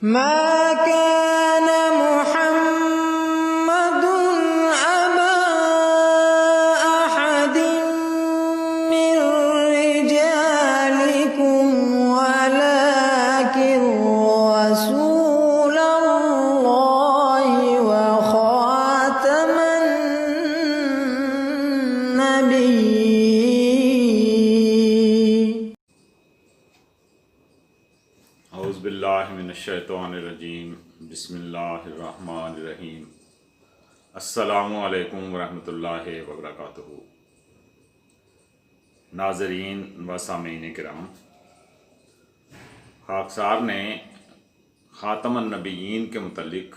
ما كان محمد أبا أحد من رجالكم ولكن رسول الله وخاتم النبيين. اعوذ باللہ من الشیطان الرجیم. بسم اللہ الرحمن الرحیم. السلام علیکم ورحمۃ اللہ وبرکاتہ. ناظرین و سامعین کرام، خاکسار نے خاتم النبیین کے متعلق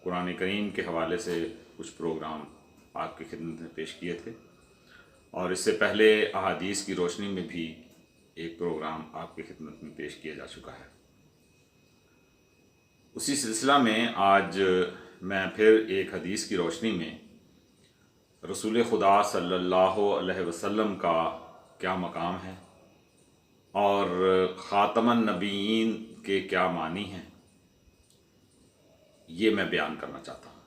قرآن کریم کے حوالے سے کچھ پروگرام آپ کی خدمت میں پیش کیے تھے، اور اس سے پہلے احادیث کی روشنی میں بھی ایک پروگرام آپ کی خدمت میں پیش کیا جا چکا ہے. اسی سلسلہ میں آج میں پھر ایک حدیث کی روشنی میں رسول خدا صلی اللہ علیہ وسلم کا کیا مقام ہے اور خاتم النبیین کے کیا معنی ہیں، یہ میں بیان کرنا چاہتا ہوں.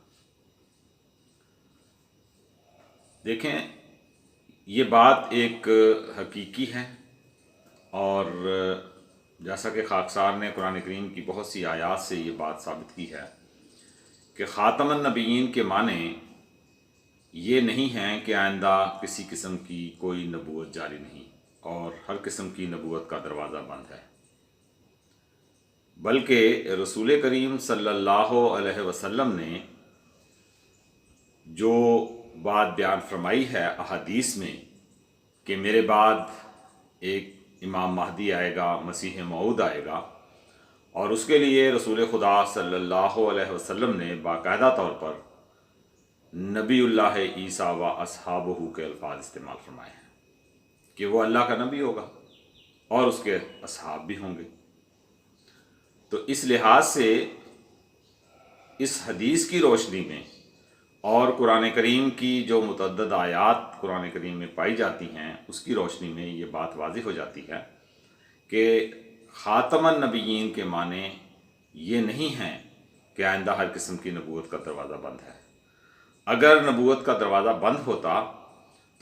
دیکھیں، یہ بات ایک حقیقی ہے، اور جیسا کہ خاکسار نے قرآن کریم کی بہت سی آیات سے یہ بات ثابت کی ہے کہ خاتم النبیین کے معنی یہ نہیں ہیں کہ آئندہ کسی قسم کی کوئی نبوت جاری نہیں اور ہر قسم کی نبوت کا دروازہ بند ہے، بلکہ رسول کریم صلی اللہ علیہ وسلم نے جو بات بیان فرمائی ہے احادیث میں کہ میرے بعد ایک امام مہدی آئے گا، مسیح موعود آئے گا، اور اس کے لیے رسول خدا صلی اللہ علیہ وسلم نے باقاعدہ طور پر نبی اللہ عیسیٰ و اصحابہ کے الفاظ استعمال فرمائے ہیں کہ وہ اللہ کا نبی ہوگا اور اس کے اصحاب بھی ہوں گے. تو اس لحاظ سے اس حدیث کی روشنی میں اور قرآن کریم کی جو متعدد آیات قرآن کریم میں پائی جاتی ہیں اس کی روشنی میں یہ بات واضح ہو جاتی ہے کہ خاتم النبیین کے معنی یہ نہیں ہیں کہ آئندہ ہر قسم کی نبوت کا دروازہ بند ہے. اگر نبوت کا دروازہ بند ہوتا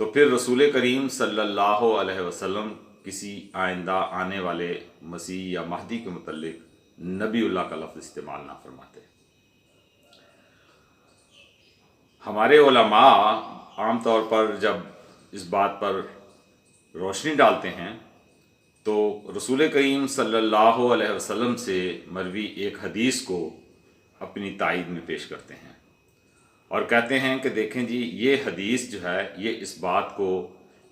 تو پھر رسول کریم صلی اللہ علیہ وسلم کسی آئندہ آنے والے مسیح یا مہدی کے متعلق نبی اللہ کا لفظ استعمال نہ فرماتے. ہمارے علماء عام طور پر جب اس بات پر روشنی ڈالتے ہیں تو رسول کریم صلی اللہ علیہ وسلم سے مروی ایک حدیث کو اپنی تائید میں پیش کرتے ہیں اور کہتے ہیں کہ دیکھیں جی، یہ حدیث جو ہے یہ اس بات کو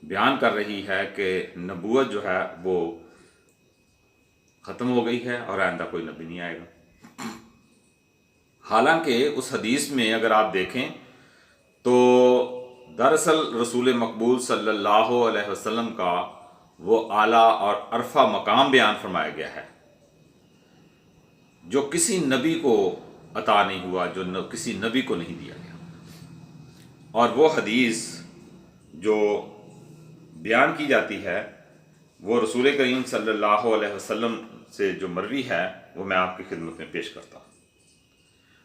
بیان کر رہی ہے کہ نبوت جو ہے وہ ختم ہو گئی ہے اور آئندہ کوئی نبی نہیں آئے گا. حالانکہ اس حدیث میں اگر آپ دیکھیں تو دراصل رسول مقبول صلی اللہ علیہ وسلم کا وہ اعلیٰ اور عرفہ مقام بیان فرمایا گیا ہے جو کسی نبی کو عطا نہیں ہوا، جو کسی نبی کو نہیں دیا گیا. اور وہ حدیث جو بیان کی جاتی ہے وہ رسول کریم صلی اللہ علیہ وسلم سے جو مروی ہے وہ میں آپ کی خدمت میں پیش کرتا ہوں.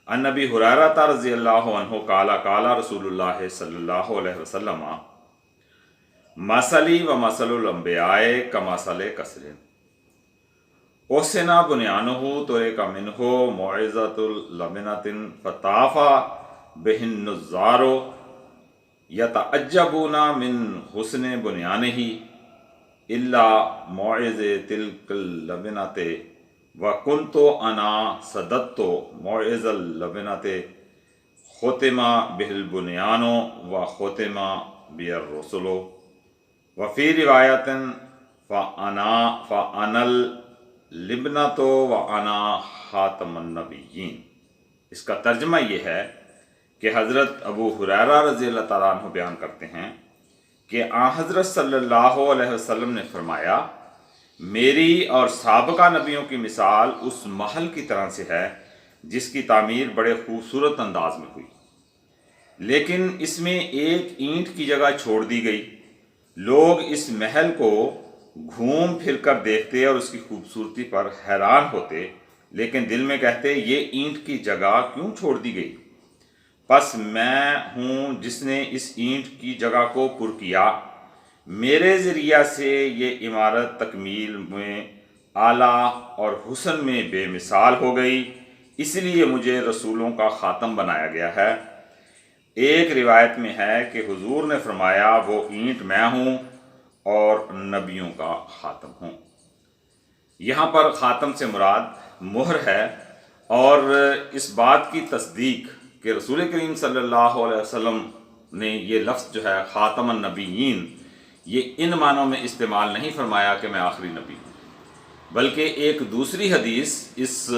عن ابی ہریرہ رضی اللہ عنہ قال قال رسول اللہ صلی اللہ علیہ وسلم مثلی و مثل الانبیاء کمثل قصر احسن بنیانہ طرق منہ موعظۃ لبنۃ فطاف بہ النظار یتعجبون من حسن بنیانہ الا موعظ تلک اللبنۃ وَكُنْتُ أَنَا صَدَدْتُ مُوعِظَ اللَّبِنَةِ خُتِمَ بِهِ الْبُنْيَانُ وَخُتِمَ بِهِ الرُّسُلُ وَفِي رِوَايَةٍ فَأَنَا اللِّبْنَةُ وَأَنَا خَاتَمُ النَّبِيِّينَ. اس کا ترجمہ یہ ہے کہ حضرت ابو ہریرہ رضی اللہ تعالیٰ عنہ بیان کرتے ہیں کہ آن حضرت صلی اللہ علیہ وسلم نے فرمایا، میری اور سابقہ نبیوں کی مثال اس محل کی طرح سے ہے جس کی تعمیر بڑے خوبصورت انداز میں ہوئی، لیکن اس میں ایک اینٹ کی جگہ چھوڑ دی گئی. لوگ اس محل کو گھوم پھر کر دیکھتے اور اس کی خوبصورتی پر حیران ہوتے لیکن دل میں کہتے یہ اینٹ کی جگہ کیوں چھوڑ دی گئی؟ پس میں ہوں جس نے اس اینٹ کی جگہ کو پر کیا، میرے ذریعہ سے یہ عمارت تکمیل میں اعلیٰ اور حسن میں بے مثال ہو گئی، اس لیے مجھے رسولوں کا خاتم بنایا گیا ہے۔ ایک روایت میں ہے کہ حضور نے فرمایا وہ اینٹ میں ہوں اور نبیوں کا خاتم ہوں۔ یہاں پر خاتم سے مراد مہر ہے، اور اس بات کی تصدیق کہ رسول کریم صلی اللہ علیہ وسلم نے یہ لفظ جو ہے خاتم النبیین، یہ ان معنوں میں استعمال نہیں فرمایا کہ میں آخری نبی ہوں، بلکہ ایک دوسری حدیث اس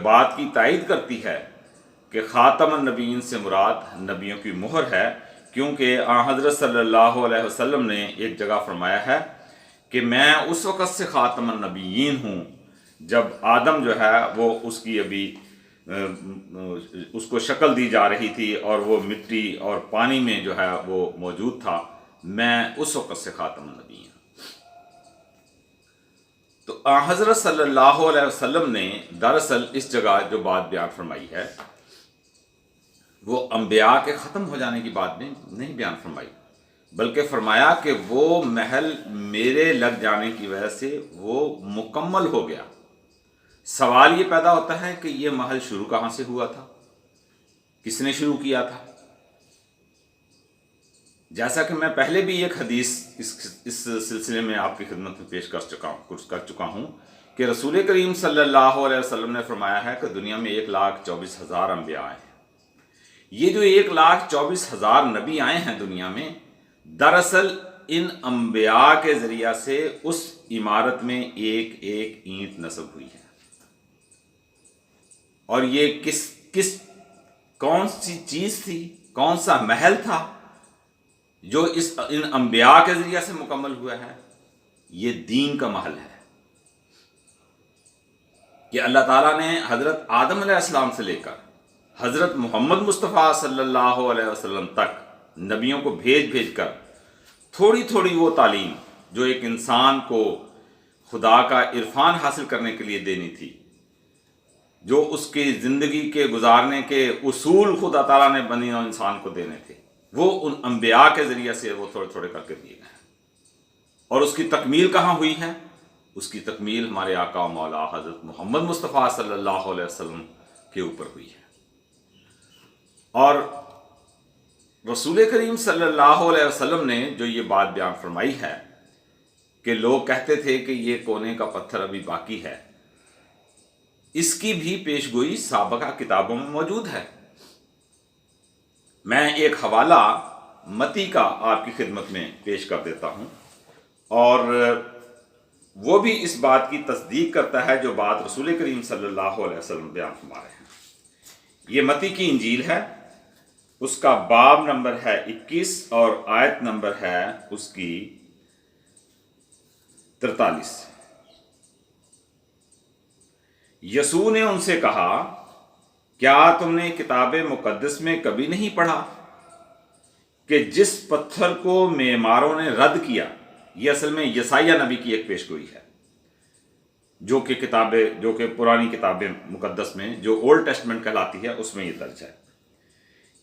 بات کی تائید کرتی ہے کہ خاتم النبیین سے مراد نبیوں کی مہر ہے، کیونکہ حضرت صلی اللہ علیہ وسلم نے ایک جگہ فرمایا ہے کہ میں اس وقت سے خاتم النبیین ہوں جب آدم جو ہے وہ اس کی ابھی اس کو شکل دی جا رہی تھی اور وہ مٹی اور پانی میں جو ہے وہ موجود تھا، میں اس وقت سے خاتم النبیین ہوں۔ تو حضرت صلی اللہ علیہ وسلم نے دراصل اس جگہ جو بات بیان فرمائی ہے وہ انبیاء کے ختم ہو جانے کی بات نہیں بیان فرمائی، بلکہ فرمایا کہ وہ محل میرے لگ جانے کی وجہ سے وہ مکمل ہو گیا۔ سوال یہ پیدا ہوتا ہے کہ یہ محل شروع کہاں سے ہوا تھا، کس نے شروع کیا تھا؟ جیسا کہ میں پہلے بھی ایک حدیث اس سلسلے میں آپ کی خدمت میں پیش کر چکا ہوں کہ رسول کریم صلی اللہ علیہ وسلم نے فرمایا ہے کہ دنیا میں 1,24,000 انبیاء آئے ہیں۔ یہ جو 1,24,000 نبی آئے ہیں دنیا میں، دراصل ان انبیاء کے ذریعہ سے اس عمارت میں ایک ایک اینٹ نصب ہوئی ہے، اور یہ کون سی چیز تھی، کون سا محل تھا جو ان انبیاء کے ذریعہ سے مکمل ہوا ہے؟ یہ دین کا محل ہے کہ اللہ تعالیٰ نے حضرت آدم علیہ السلام سے لے کر حضرت محمد مصطفیٰ صلی اللہ علیہ وسلم تک نبیوں کو بھیج کر تھوڑی تھوڑی وہ تعلیم جو ایک انسان کو خدا کا عرفان حاصل کرنے کے لیے دینی تھی، جو اس کی زندگی کے گزارنے کے اصول خدا تعالیٰ نے بنی اور انسان کو دینے تھے، وہ ان انبیاء کے ذریعے سے وہ تھوڑے تھوڑے کر کے دیے گئے ہیں۔ اور اس کی تکمیل کہاں ہوئی ہے؟ اس کی تکمیل ہمارے آقا و مولا حضرت محمد مصطفیٰ صلی اللہ علیہ وسلم کے اوپر ہوئی ہے۔ اور رسول کریم صلی اللہ علیہ وسلم نے جو یہ بات بیان فرمائی ہے کہ لوگ کہتے تھے کہ یہ کونے کا پتھر ابھی باقی ہے، اس کی بھی پیش گوئی سابقہ کتابوں میں موجود ہے۔ میں ایک حوالہ متی کا آپ کی خدمت میں پیش کر دیتا ہوں، اور وہ بھی اس بات کی تصدیق کرتا ہے جو بات رسول کریم صلی اللہ علیہ وسلم بیان فرما رہے ہیں۔ یہ متی کی انجیل ہے، اس کا باب نمبر ہے 21 اور آیت نمبر ہے اس کی 43۔ یسوع نے ان سے کہا، کیا تم نے کتاب مقدس میں کبھی نہیں پڑھا کہ جس پتھر کو معماروں نے رد کیا؟ یہ اصل میں یسایہ نبی کی ایک پیش گوئی ہے، جو کہ پرانی کتاب مقدس میں جو اولڈ ٹیسٹمنٹ کہلاتی ہے اس میں یہ درج ہے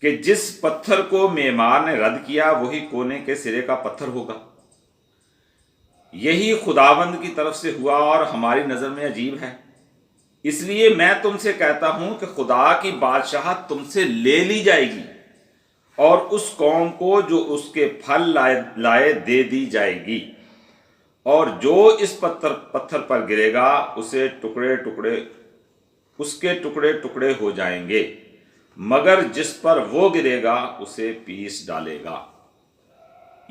کہ جس پتھر کو معمار نے رد کیا وہی کونے کے سرے کا پتھر ہوگا۔ یہی خداوند کی طرف سے ہوا اور ہماری نظر میں عجیب ہے، اس لیے میں تم سے کہتا ہوں کہ خدا کی بادشاہت تم سے لے لی جائے گی اور اس قوم کو جو اس کے پھل لائے دے دی جائے گی، اور جو اس پتھر پر گرے گا اس کے ٹکڑے ٹکڑے ہو جائیں گے، مگر جس پر وہ گرے گا اسے پیس ڈالے گا۔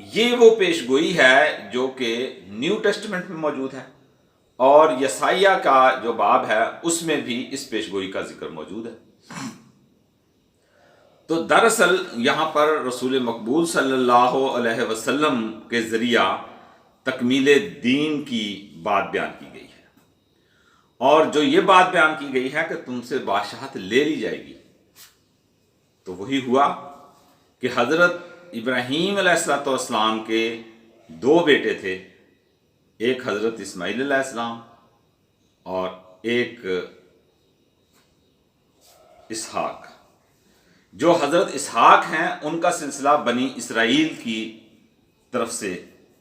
یہ وہ پیش گوئی ہے جو کہ نیو ٹیسٹمنٹ میں موجود ہے، اور یسایہ کا جو باب ہے اس میں بھی اس پیش گوئی کا ذکر موجود ہے۔ تو دراصل یہاں پر رسول مقبول صلی اللہ علیہ وسلم کے ذریعہ تکمیل دین کی بات بیان کی گئی ہے، اور جو یہ بات بیان کی گئی ہے کہ تم سے بادشاہت لے لی جائے گی، تو وہی ہوا کہ حضرت ابراہیم علیہ السلام کے 2 بیٹے تھے، ایک حضرت اسماعیل علیہ السلام اور ایک اسحاق، جو حضرت اسحاق ہیں ان کا سلسلہ بنی اسرائیل کی طرف سے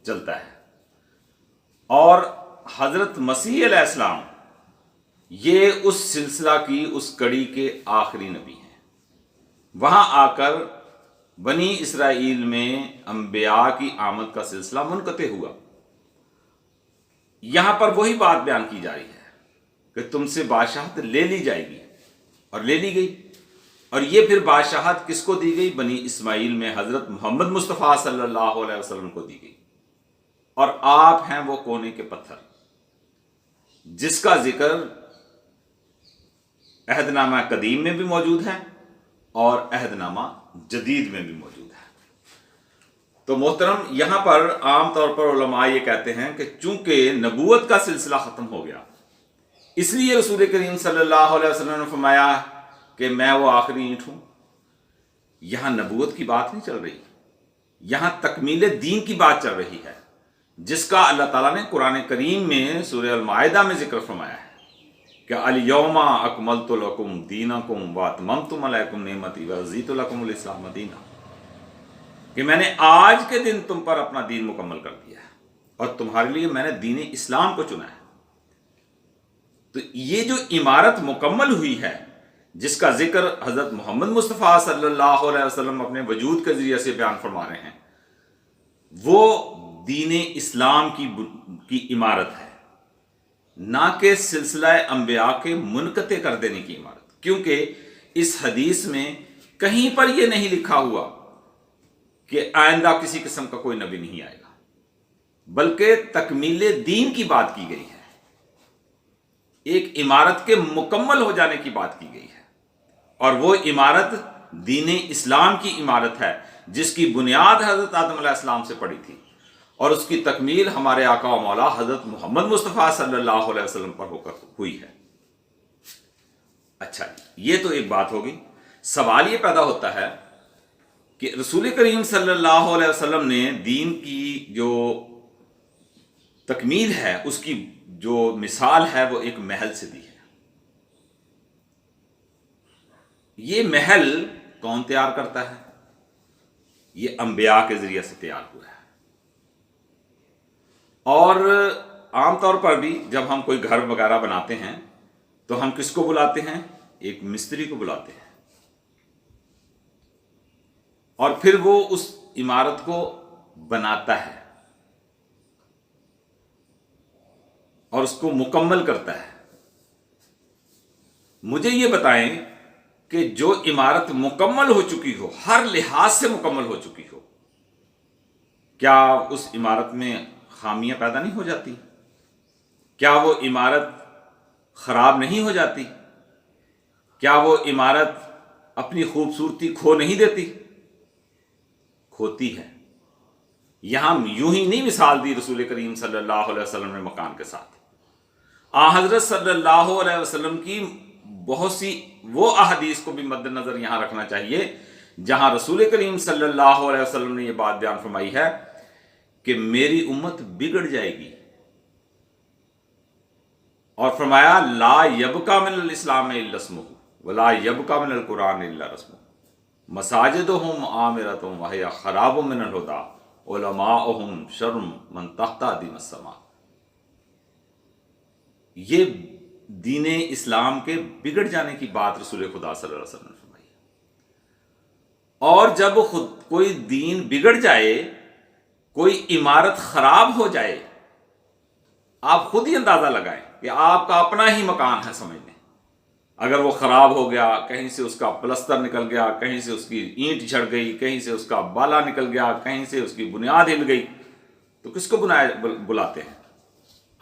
چلتا ہے، اور حضرت مسیح علیہ السلام یہ اس سلسلہ کی اس کڑی کے آخری نبی ہیں۔ وہاں آ کر بنی اسرائیل میں انبیاء کی آمد کا سلسلہ منقطع ہوا۔ یہاں پر وہی بات بیان کی جا رہی ہے کہ تم سے بادشاہت لے لی جائے گی، اور لے لی گئی۔ اور یہ پھر بادشاہت کس کو دی گئی؟ بنی اسماعیل میں حضرت محمد مصطفیٰ صلی اللہ علیہ وسلم کو دی گئی، اور آپ ہیں وہ کونے کے پتھر جس کا ذکر عہد نامہ قدیم میں بھی موجود ہے اور عہد نامہ جدید میں بھی موجود ہے۔ تو محترم، یہاں پر عام طور پر علماء یہ کہتے ہیں کہ چونکہ نبوت کا سلسلہ ختم ہو گیا، اس لیے رسول کریم صلی اللہ علیہ وسلم نے فرمایا کہ میں وہ آخری اینٹ ہوں۔ یہاں نبوت کی بات نہیں چل رہی، یہاں تکمیل دین کی بات چل رہی ہے، جس کا اللہ تعالیٰ نے قرآن کریم میں سورہ المائدہ میں ذکر فرمایا ہے کہ الیوم اکملت لکم دینکم واتممت علیکم نعمتی ورضیت لکم الاسلام دینا، کہ میں نے آج کے دن تم پر اپنا دین مکمل کر دیا ہے اور تمہارے لیے میں نے دین اسلام کو چنا ہے۔ تو یہ جو عمارت مکمل ہوئی ہے، جس کا ذکر حضرت محمد مصطفیٰ صلی اللہ علیہ وسلم اپنے وجود کے ذریعے سے بیان فرما رہے ہیں، وہ دین اسلام کی عمارت ہے، نہ کہ سلسلہ انبیاء کے منقطع کر دینے کی عمارت۔ کیونکہ اس حدیث میں کہیں پر یہ نہیں لکھا ہوا کہ آئندہ کسی قسم کا کوئی نبی نہیں آئے گا، بلکہ تکمیل دین کی بات کی گئی ہے، ایک عمارت کے مکمل ہو جانے کی بات کی گئی ہے، اور وہ عمارت دین اسلام کی عمارت ہے جس کی بنیاد حضرت آدم علیہ السلام سے پڑی تھی، اور اس کی تکمیل ہمارے آقا و مولا حضرت محمد مصطفیٰ صلی اللہ علیہ وسلم پر ہو کر ہوئی ہے۔ اچھا، یہ تو ایک بات ہوگی۔ سوال یہ پیدا ہوتا ہے کہ رسول کریم صلی اللہ علیہ وسلم نے دین کی جو تکمیل ہے، اس کی جو مثال ہے، وہ ایک محل سے دی ہے۔ یہ محل کون تیار کرتا ہے؟ یہ انبیاء کے ذریعے سے تیار ہوا ہے۔ اور عام طور پر بھی جب ہم کوئی گھر وغیرہ بناتے ہیں تو ہم کس کو بلاتے ہیں؟ ایک مستری کو بلاتے ہیں، اور پھر وہ اس عمارت کو بناتا ہے اور اس کو مکمل کرتا ہے۔ مجھے یہ بتائیں کہ جو عمارت مکمل ہو چکی ہو، ہر لحاظ سے مکمل ہو چکی ہو، کیا اس عمارت میں خامیاں پیدا نہیں ہو جاتی؟ کیا وہ عمارت خراب نہیں ہو جاتی؟ کیا وہ عمارت اپنی خوبصورتی کھو نہیں دیتی؟ کھوتی ہے۔ یہاں یوں ہی نہیں مثال دی رسول کریم صلی اللہ علیہ وسلم نے مکان کے ساتھ۔ حضرت صلی اللہ علیہ وسلم کی بہت سی وہ احادیث کو بھی مد نظر یہاں رکھنا چاہیے جہاں رسول کریم صلی اللہ علیہ وسلم نے یہ بات بیان فرمائی ہے کہ میری امت بگڑ جائے گی، اور فرمایا لا یبقى من الاسلام الا اسمہ ولا يبقى من القرآن الا رسمہ مساجدهم عامرۃ وہی خراب من الہدی علماؤہم شر من تحت ادیم السماء۔ یہ دین اسلام کے بگڑ جانے کی بات رسول خدا صلی اللہ علیہ وسلم نے فرمائی ہے۔ اور جب خود کوئی دین بگڑ جائے، کوئی عمارت خراب ہو جائے، آپ خود ہی اندازہ لگائیں کہ آپ کا اپنا ہی مکان ہے، سمجھ لیں اگر وہ خراب ہو گیا، کہیں سے اس کا پلستر نکل گیا، کہیں سے اس کی اینٹ جھڑ گئی، کہیں سے اس کا بالا نکل گیا، کہیں سے اس کی بنیاد ہل گئی، تو کس کو بلاتے ہیں؟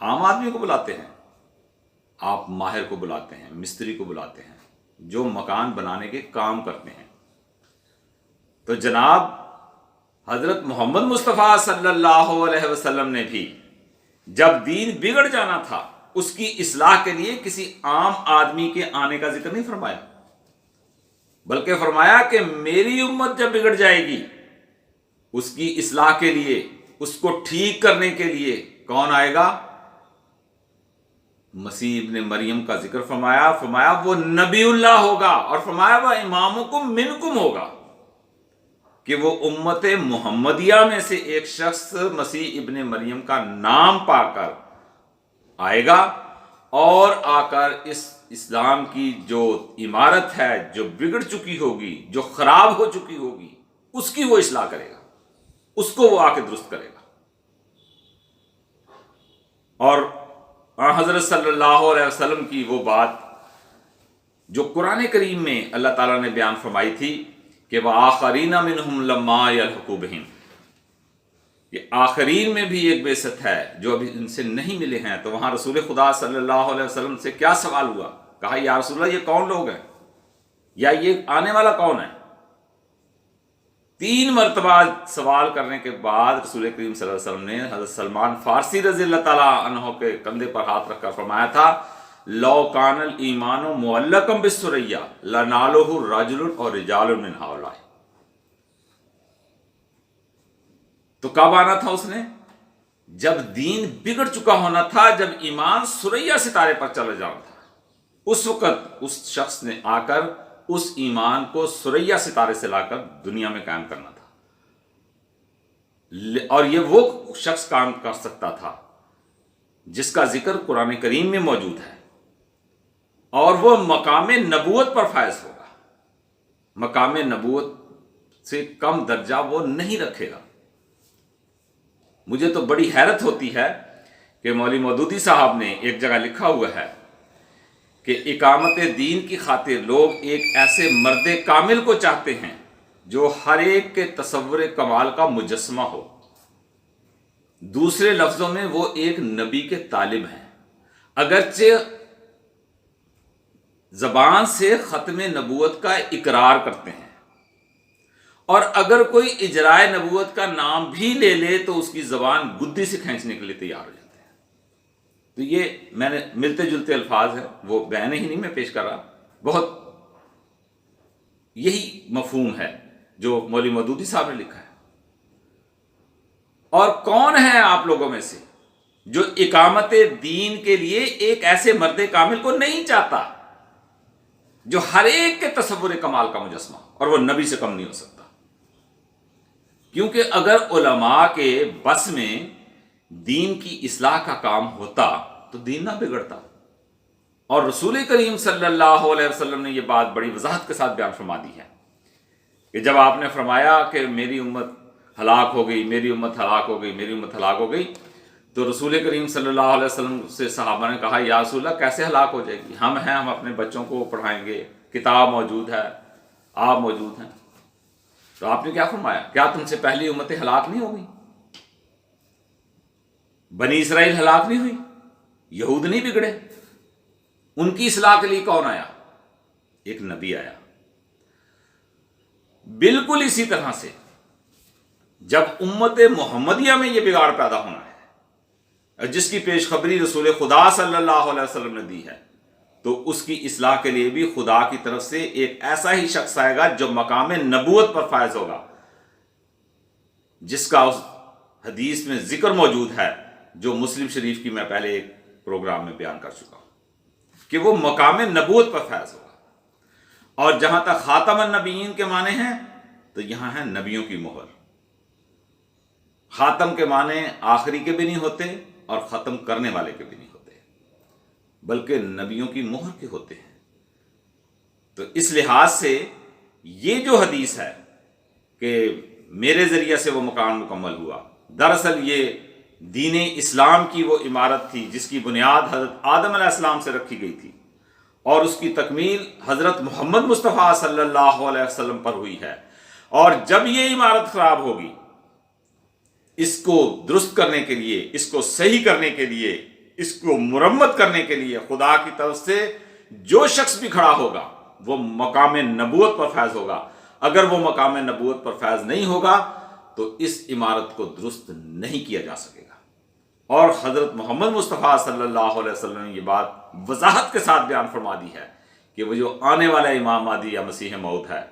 عام آدمی کو بلاتے ہیں؟ آپ ماہر کو بلاتے ہیں، مستری کو بلاتے ہیں، جو مکان بنانے کے کام کرتے ہیں۔ تو جناب حضرت محمد مصطفیٰ صلی اللہ علیہ وسلم نے بھی جب دین بگڑ جانا تھا، اس کی اصلاح کے لیے کسی عام آدمی کے آنے کا ذکر نہیں فرمایا، بلکہ فرمایا کہ میری امت جب بگڑ جائے گی، اس کی اصلاح کے لیے، اس کو ٹھیک کرنے کے لیے کون آئے گا؟ مسیح ابن مریم کا ذکر فرمایا وہ نبی اللہ ہوگا، اور فرمایا وہ امامکم منکم ہوگا، کہ وہ امت محمدیہ میں سے ایک شخص مسیح ابن مریم کا نام پا کر آئے گا، اور آ کر اس اسلام کی جو عمارت ہے جو بگڑ چکی ہوگی، جو خراب ہو چکی ہوگی، اس کی وہ اصلاح کرے گا، اس کو وہ آ کے درست کرے گا۔ اور حضرت صلی اللہ علیہ وسلم کی وہ بات جو قرآن کریم میں اللہ تعالیٰ نے بیان فرمائی تھی کہ وَآخَرِينَ مِنْهُمْ لَمَّا يَلْحَقُوا بِهِمْ، یہ آخرین میں بھی ایک بعثت ہے جو ابھی ان سے نہیں ملے ہیں۔ تو وہاں رسول خدا صلی اللہ علیہ وسلم سے کیا سوال ہوا؟ کہا یا رسول اللہ یہ کون لوگ ہیں، یا یہ آنے والا کون ہے؟ 3 مرتبہ سوال کرنے کے بعد رسول کریم صلی اللہ علیہ وسلم نے حضرت سلمان فارسی رضی اللہ تعالیٰ عنہ کے کندھے پر ہاتھ رکھ کر فرمایا تھا لو کان الایمان معلقا بالثریہ لنالہ رجل اور رجال من ہؤلاء۔ تو کب آنا تھا اس نے؟ جب دین بگڑ چکا ہونا تھا، جب ایمان ثریہ ستارے پر چلا جانا تھا، اس وقت اس شخص نے آ کر اس ایمان کو ثریہ ستارے سے لا کر دنیا میں قائم کرنا تھا، اور یہ وہ شخص کام کر سکتا تھا جس کا ذکر قرآن کریم میں موجود ہے، اور وہ مقام نبوت پر فائز ہوگا، مقام نبوت سے کم درجہ وہ نہیں رکھے گا۔ مجھے تو بڑی حیرت ہوتی ہے کہ مولوی مودودی صاحب نے ایک جگہ لکھا ہوا ہے کہ اقامت دین کی خاطر لوگ ایک ایسے مرد کامل کو چاہتے ہیں جو ہر ایک کے تصور کمال کا مجسمہ ہو، دوسرے لفظوں میں وہ ایک نبی کے طالب ہیں، اگرچہ زبان سے ختم نبوت کا اقرار کرتے ہیں، اور اگر کوئی اجرائے نبوت کا نام بھی لے لے تو اس کی زبان گدی سے کھینچنے کے لیے تیار ہو جاتے ہیں۔ تو یہ میں نے ملتے جلتے الفاظ ہیں، وہ بیان ہی نہیں میں پیش کر رہا، بہت یہی مفہوم ہے جو مولوی مودودی صاحب نے لکھا ہے۔ اور کون ہے آپ لوگوں میں سے جو اقامت دین کے لیے ایک ایسے مرد کامل کو نہیں چاہتا جو ہر ایک کے تصور کمال کا مجسمہ، اور وہ نبی سے کم نہیں ہو سکتا؟ کیونکہ اگر علماء کے بس میں دین کی اصلاح کا کام ہوتا تو دین نہ بگڑتا، اور رسول کریم صلی اللہ علیہ وسلم نے یہ بات بڑی وضاحت کے ساتھ بیان فرما دی ہے کہ جب آپ نے فرمایا کہ میری امت ہلاک ہو گئی، میری امت ہلاک ہو گئی، میری امت ہلاک ہو گئی، تو رسول کریم صلی اللہ علیہ وسلم سے صحابہ نے کہا یا رسول اللہ کیسے ہلاک ہو جائے گی؟ ہم ہیں، ہم اپنے بچوں کو پڑھائیں گے، کتاب موجود ہے، آپ موجود ہیں۔ تو آپ نے کیا فرمایا؟ کیا تم سے پہلی امتیں ہلاک نہیں ہو گئی؟ بنی اسرائیل ہلاک نہیں ہوئی؟ یہود نہیں بگڑے؟ ان کی اصلاح کے لیے کون آیا؟ ایک نبی آیا۔ بالکل اسی طرح سے جب امت محمدیہ میں یہ بگاڑ پیدا ہونا ہے، جس کی پیش خبری رسول خدا صلی اللہ علیہ وسلم نے دی ہے، تو اس کی اصلاح کے لیے بھی خدا کی طرف سے ایک ایسا ہی شخص آئے گا جو مقام نبوت پر فائز ہوگا، جس کا اس حدیث میں ذکر موجود ہے جو مسلم شریف کی میں پہلے ایک پروگرام میں بیان کر چکا ہوں کہ وہ مقام نبوت پر فائز ہوگا۔ اور جہاں تک خاتم النبیین کے معنی ہیں تو یہاں ہے نبیوں کی مہر۔ خاتم کے معنی آخری کے بھی نہیں ہوتے اور ختم کرنے والے کے بھی نہیں ہوتے، بلکہ نبیوں کی مہر کے ہوتے ہیں۔ تو اس لحاظ سے یہ جو حدیث ہے کہ میرے ذریعے سے وہ مکان مکمل ہوا، دراصل یہ دین اسلام کی وہ عمارت تھی جس کی بنیاد حضرت آدم علیہ السلام سے رکھی گئی تھی، اور اس کی تکمیل حضرت محمد مصطفیٰ صلی اللہ علیہ وسلم پر ہوئی ہے۔ اور جب یہ عمارت خراب ہوگی، اس کو درست کرنے کے لیے، اس کو صحیح کرنے کے لیے، اس کو مرمت کرنے کے لیے خدا کی طرف سے جو شخص بھی کھڑا ہوگا وہ مقام نبوت پر فائز ہوگا۔ اگر وہ مقام نبوت پر فائز نہیں ہوگا تو اس عمارت کو درست نہیں کیا جا سکے گا۔ اور حضرت محمد مصطفیٰ صلی اللہ علیہ وسلم نے یہ بات وضاحت کے ساتھ بیان فرما دی ہے کہ وہ جو آنے والا امام مہدی یا مسیح موعود ہے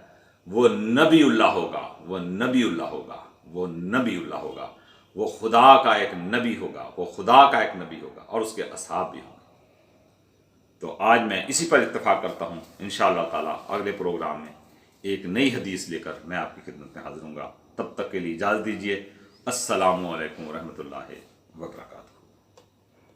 وہ نبی اللہ ہوگا، وہ نبی اللہ ہوگا، وہ نبی اللہ ہوگا، وہ خدا کا ایک نبی ہوگا، وہ خدا کا ایک نبی ہوگا، اور اس کے اصحاب بھی ہوں گے۔ تو آج میں اسی پر اتفاق کرتا ہوں. انشاءاللہ تعالی اگلے پروگرام میں ایک نئی حدیث لے کر میں آپ کی خدمت میں حاضر ہوں گا. تب تک کے لیے اجازت دیجیے. السلام علیکم ورحمۃ اللہ وبرکاتہ.